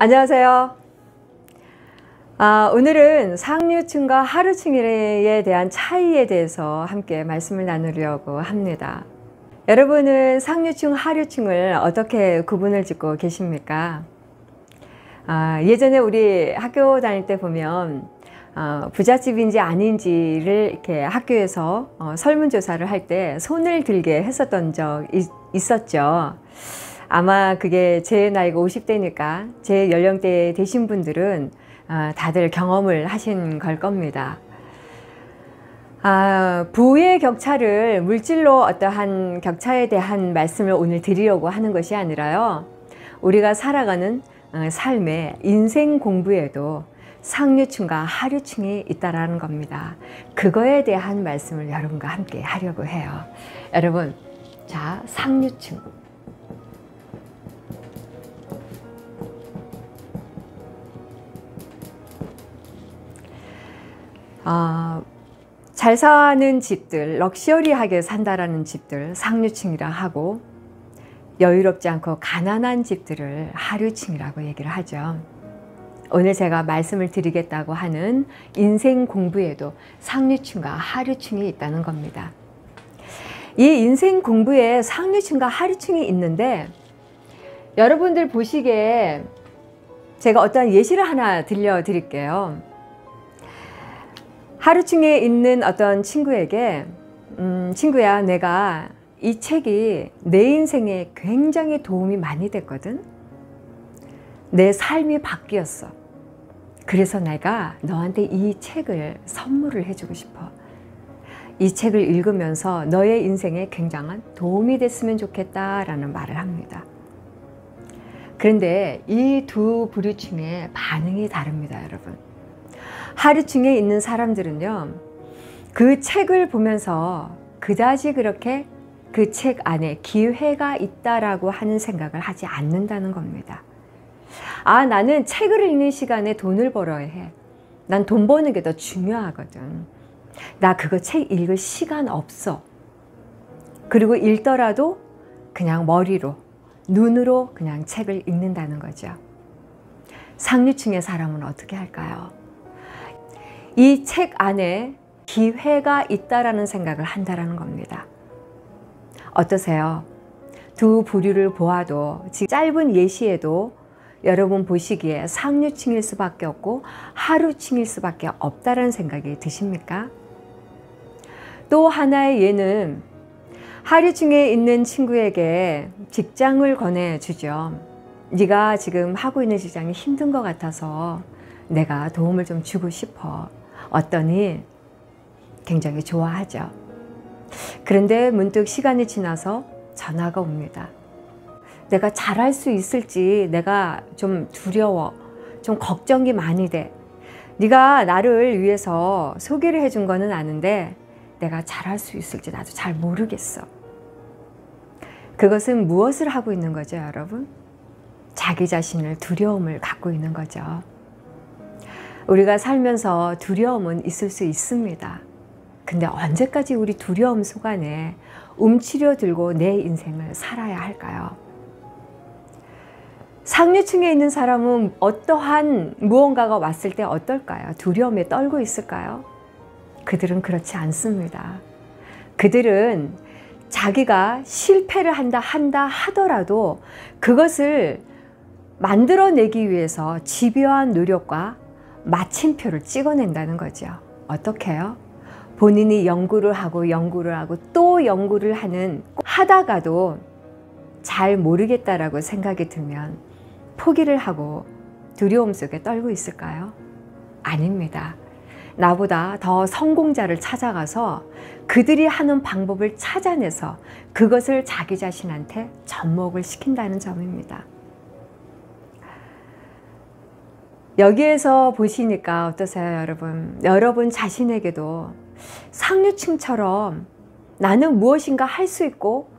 안녕하세요. 오늘은 상류층과 하류층에 대한 차이에 대해서 함께 말씀을 나누려고 합니다. 여러분은 상류층, 하류층을 어떻게 구분을 짓고 계십니까? 예전에 우리 학교 다닐 때 보면 부잣집인지 아닌지를 이렇게 학교에서 설문조사를 할 때 손을 들게 했었던 적 있었죠. 아마 그게 제 나이가 50대니까 제 연령대 되신 분들은 다들 경험을 하신 걸 겁니다. 부의 격차를 물질로 어떠한 격차에 대한 말씀을 오늘 드리려고 하는 것이 아니라요, 우리가 살아가는 삶의 인생 공부에도 상류층과 하류층이 있다라는 겁니다. 그거에 대한 말씀을 여러분과 함께 하려고 해요. 여러분, 자, 상류층. 잘 사는 집들, 럭셔리하게 산다라는 집들 상류층이라 하고, 여유롭지 않고 가난한 집들을 하류층이라고 얘기를 하죠. 오늘 제가 말씀을 드리겠다고 하는 인생 공부에도 상류층과 하류층이 있다는 겁니다. 이 인생 공부에 상류층과 하류층이 있는데, 여러분들 보시기에 제가 어떤 예시를 하나 들려드릴게요. 하류층에 있는 어떤 친구에게 친구야, 내가 이 책이 내 인생에 굉장히 도움이 많이 됐거든. 내 삶이 바뀌었어. 그래서 내가 너한테 이 책을 선물을 해주고 싶어. 이 책을 읽으면서 너의 인생에 굉장한 도움이 됐으면 좋겠다라는 말을 합니다. 그런데 이 두 부류층의 반응이 다릅니다, 여러분. 하류층에 있는 사람들은요, 그 책을 보면서 그다지 그렇게 그 책 안에 기회가 있다라고 하는 생각을 하지 않는다는 겁니다. 나는 책을 읽는 시간에 돈을 벌어야 해. 난 돈 버는 게 더 중요하거든. 나 그거 책 읽을 시간 없어. 그리고 읽더라도 그냥 머리로, 눈으로 그냥 책을 읽는다는 거죠. 상류층의 사람은 어떻게 할까요? 이 책 안에 기회가 있다라는 생각을 한다라는 겁니다. 어떠세요? 두 부류를 보아도 지금 짧은 예시에도 여러분 보시기에 상류층일 수밖에 없고 하류층일 수밖에 없다라는 생각이 드십니까? 또 하나의 예는 하류층에 있는 친구에게 직장을 권해주죠. 네가 지금 하고 있는 직장이 힘든 것 같아서 내가 도움을 좀 주고 싶어. 어떠니? 굉장히 좋아하죠. 그런데 문득 시간이 지나서 전화가 옵니다. 내가 잘할 수 있을지 내가 좀 두려워. 좀 걱정이 많이 돼. 네가 나를 위해서 소개를 해준 거는 아는데 내가 잘할 수 있을지 나도 잘 모르겠어. 그것은 무엇을 하고 있는 거죠, 여러분? 자기 자신을 두려움을 갖고 있는 거죠. 우리가 살면서 두려움은 있을 수 있습니다. 근데 언제까지 우리 두려움 속 안에 움츠려 들고 내 인생을 살아야 할까요? 상류층에 있는 사람은 어떠한 무언가가 왔을 때 어떨까요? 두려움에 떨고 있을까요? 그들은 그렇지 않습니다. 그들은 자기가 실패를 한다 하더라도 그것을 만들어내기 위해서 집요한 노력과 마침표를 찍어낸다는 거죠. 어떻게 해요? 본인이 연구를 하고 또 연구를 하다가도 잘 모르겠다라고 생각이 들면 포기를 하고 두려움 속에 떨고 있을까요? 아닙니다. 나보다 더 성공자를 찾아가서 그들이 하는 방법을 찾아내서 그것을 자기 자신한테 접목을 시킨다는 점입니다. 여기에서 보시니까 어떠세요, 여러분? 여러분 자신에게도 상류층처럼 나는 무엇인가 할 수 있고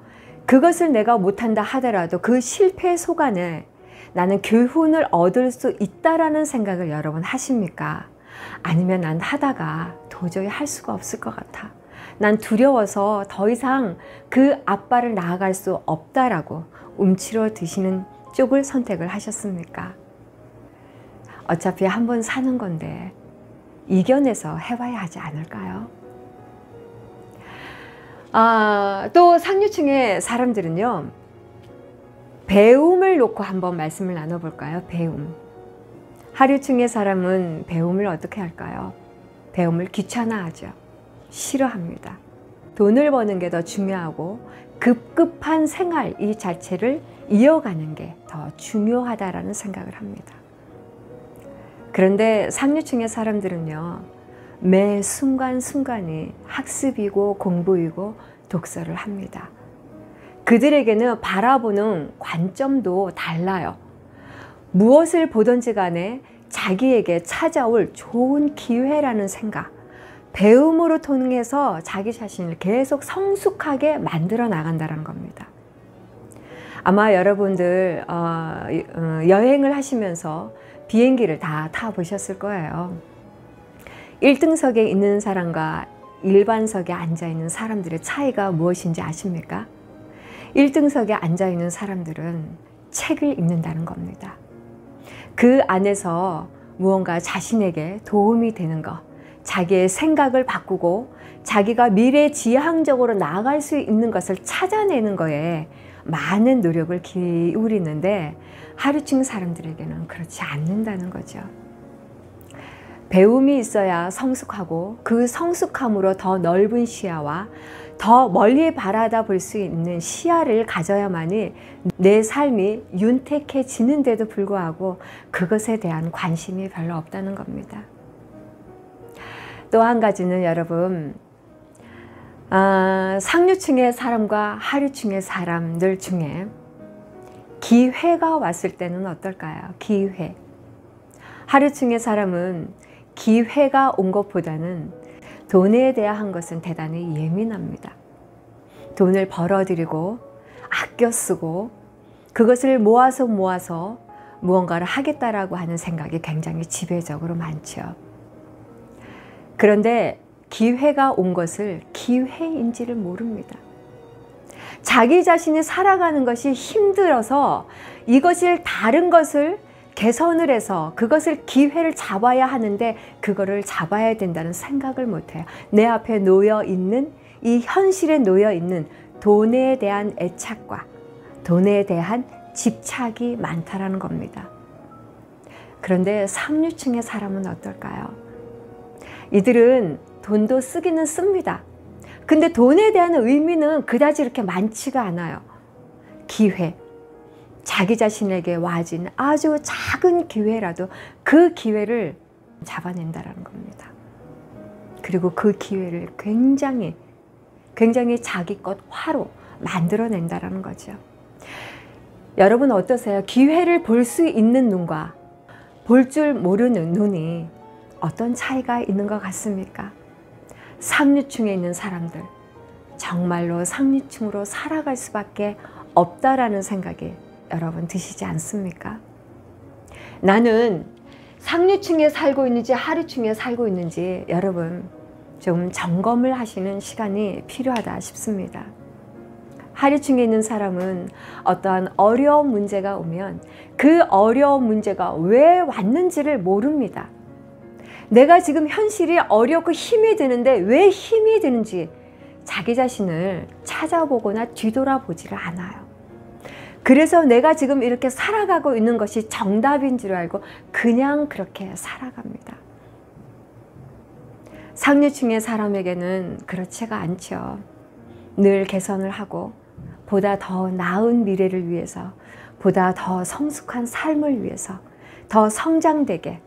그것을 내가 못한다 하더라도 그 실패 속 안에 나는 교훈을 얻을 수 있다라는 생각을 여러분 하십니까? 아니면 난 하다가 도저히 할 수가 없을 것 같아. 난 두려워서 더 이상 그 앞발을 나아갈 수 없다라고 움츠러 드시는 쪽을 선택을 하셨습니까? 어차피 한 번 사는 건데 이겨내서 해봐야 하지 않을까요? 또 상류층의 사람들은요, 배움을 놓고 한번 말씀을 나눠볼까요? 배움. 하류층의 사람은 배움을 어떻게 할까요? 배움을 귀찮아하죠. 싫어합니다. 돈을 버는 게 더 중요하고 급급한 생활 이 자체를 이어가는 게 더 중요하다라는 생각을 합니다. 그런데 상류층의 사람들은요, 매 순간순간이 학습이고 공부이고 독서를 합니다. 그들에게는 바라보는 관점도 달라요. 무엇을 보든지 간에 자기에게 찾아올 좋은 기회라는 생각, 배움으로 통해서 자기 자신을 계속 성숙하게 만들어 나간다는 겁니다. 아마 여러분들 여행을 하시면서 비행기를 다 타보셨을 거예요. 1등석에 있는 사람과 일반석에 앉아있는 사람들의 차이가 무엇인지 아십니까? 1등석에 앉아있는 사람들은 책을 읽는다는 겁니다. 그 안에서 무언가 자신에게 도움이 되는 것, 자기의 생각을 바꾸고 자기가 미래지향적으로 나아갈 수 있는 것을 찾아내는 거에 많은 노력을 기울이는데 하류층 사람들에게는 그렇지 않는다는 거죠. 배움이 있어야 성숙하고 그 성숙함으로 더 넓은 시야와 더 멀리 바라다 볼 수 있는 시야를 가져야만이 내 삶이 윤택해지는데도 불구하고 그것에 대한 관심이 별로 없다는 겁니다. 또 한 가지는 여러분, 상류층의 사람과 하류층의 사람들 중에 기회가 왔을 때는 어떨까요? 기회. 하류층의 사람은 기회가 온 것보다는 돈에 대한 것은 대단히 예민합니다. 돈을 벌어들이고 아껴 쓰고 그것을 모아서 무언가를 하겠다라고 하는 생각이 굉장히 지배적으로 많죠. 그런데 기회가 온 것을 기회인지를 모릅니다. 자기 자신이 살아가는 것이 힘들어서 이것을 다른 것을 개선을 해서 그것을 기회를 잡아야 하는데 그거를 잡아야 된다는 생각을 못해요. 내 앞에 놓여 있는 이 현실에 놓여 있는 돈에 대한 애착과 돈에 대한 집착이 많다라는 겁니다. 그런데 상류층의 사람은 어떨까요? 이들은 돈도 쓰기는 씁니다. 근데 돈에 대한 의미는 그다지 이렇게 많지가 않아요. 기회, 자기 자신에게 와진 아주 작은 기회라도 그 기회를 잡아낸다라는 겁니다. 그리고 그 기회를 굉장히 자기 것화로 만들어낸다라는 거죠. 여러분 어떠세요? 기회를 볼 수 있는 눈과 볼 줄 모르는 눈이 어떤 차이가 있는 것 같습니까? 상류층에 있는 사람들, 정말로 상류층으로 살아갈 수밖에 없다라는 생각이 여러분 드시지 않습니까? 나는 상류층에 살고 있는지 하류층에 살고 있는지 여러분 좀 점검을 하시는 시간이 필요하다 싶습니다. 하류층에 있는 사람은 어떠한 어려운 문제가 오면 그 어려운 문제가 왜 왔는지를 모릅니다. 내가 지금 현실이 어렵고 힘이 드는데 왜 힘이 드는지 자기 자신을 찾아보거나 뒤돌아보지를 않아요. 그래서 내가 지금 이렇게 살아가고 있는 것이 정답인 줄 알고 그냥 그렇게 살아갑니다. 상류층의 사람에게는 그렇지가 않죠. 늘 개선을 하고 보다 더 나은 미래를 위해서, 보다 더 성숙한 삶을 위해서 더 성장되게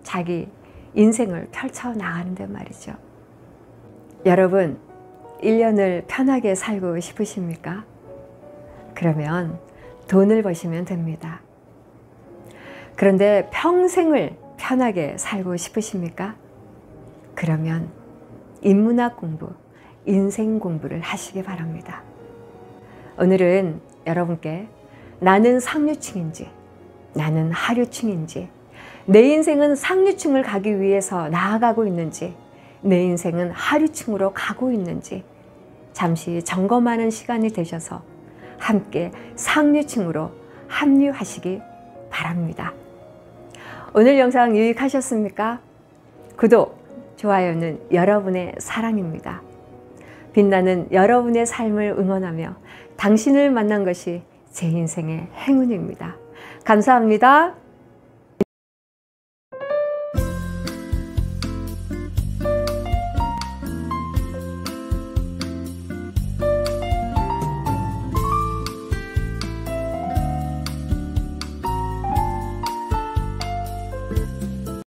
자기 인생을 펼쳐나가는데 말이죠. 여러분 1년을 편하게 살고 싶으십니까? 그러면 돈을 버시면 됩니다. 그런데 평생을 편하게 살고 싶으십니까? 그러면 인문학 공부, 인생 공부를 하시기 바랍니다. 오늘은 여러분께 나는 상류층인지 나는 하류층인지, 내 인생은 상류층을 가기 위해서 나아가고 있는지 내 인생은 하류층으로 가고 있는지 잠시 점검하는 시간이 되셔서 함께 상류층으로 합류하시기 바랍니다. 오늘 영상 유익하셨습니까? 구독, 좋아요는 여러분의 사랑입니다. 빛나는 여러분의 삶을 응원하며 당신을 만난 것이 제 인생의 행운입니다. 감사합니다.